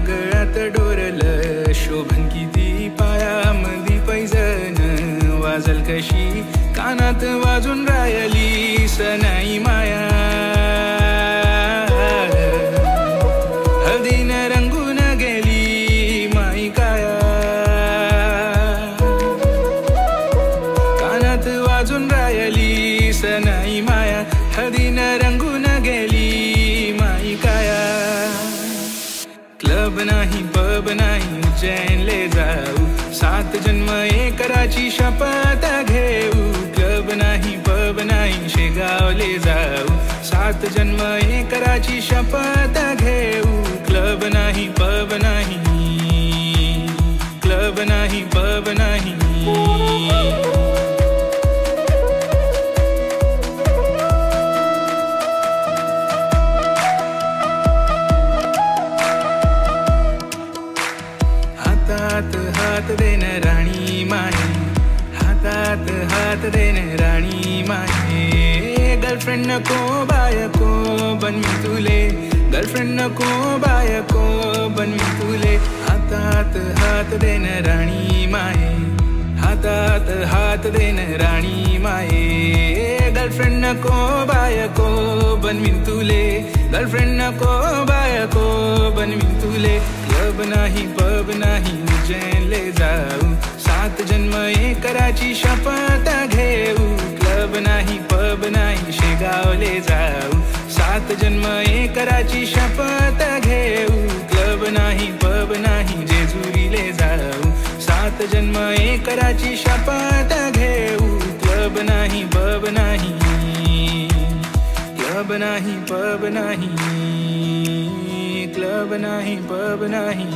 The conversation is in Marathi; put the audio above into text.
गळ्यात डोरलं शोभन किती पायामंदी पैजण वाजल कशी कानात वाजून राहिली सनाई माया हळदीन रंगून गेली माई काया कानात वाजून राहिली सनाई माया हळदीन रंगून गेली माई काया क्लब नाही पब नाही उज्जैन ले जाऊ 7 जन्म एकराची शपथ घेऊ क्लब नाही पब नाही शेगाव ले जाऊ 7 जन्म एकराची शपथ घेऊ क्लब नाही पब नाही क्लब नाही पब नाही हातात हात देन राणी माई हातात हात देन राणी माई गर्लफ्रेंड नको बायको बनवी तुले गर्लफ्रेंड नको बायको बनवी तुले हातात हात देन राणी माई हातात हात देन राणी माई गर्लफ्रेंड नको बायको बनवी तुले गर्लफ्रेंड नको बायको बनवी तुले क्लब नाही पब नाही उज्जैन ले जाऊ 7 जन्म एकराची शपथ घेऊ क्लब नाही पब नाही शेगाव ले जाऊ 7 जन्म एकराची शपथ घेऊ क्लब नाही पब नाही जेजुरी ले जाऊ 7 जन्म एकराची शपथ घेऊ क्लब नाही पब नाही क्लब नाही पब नाही क्लब नाही पब नाही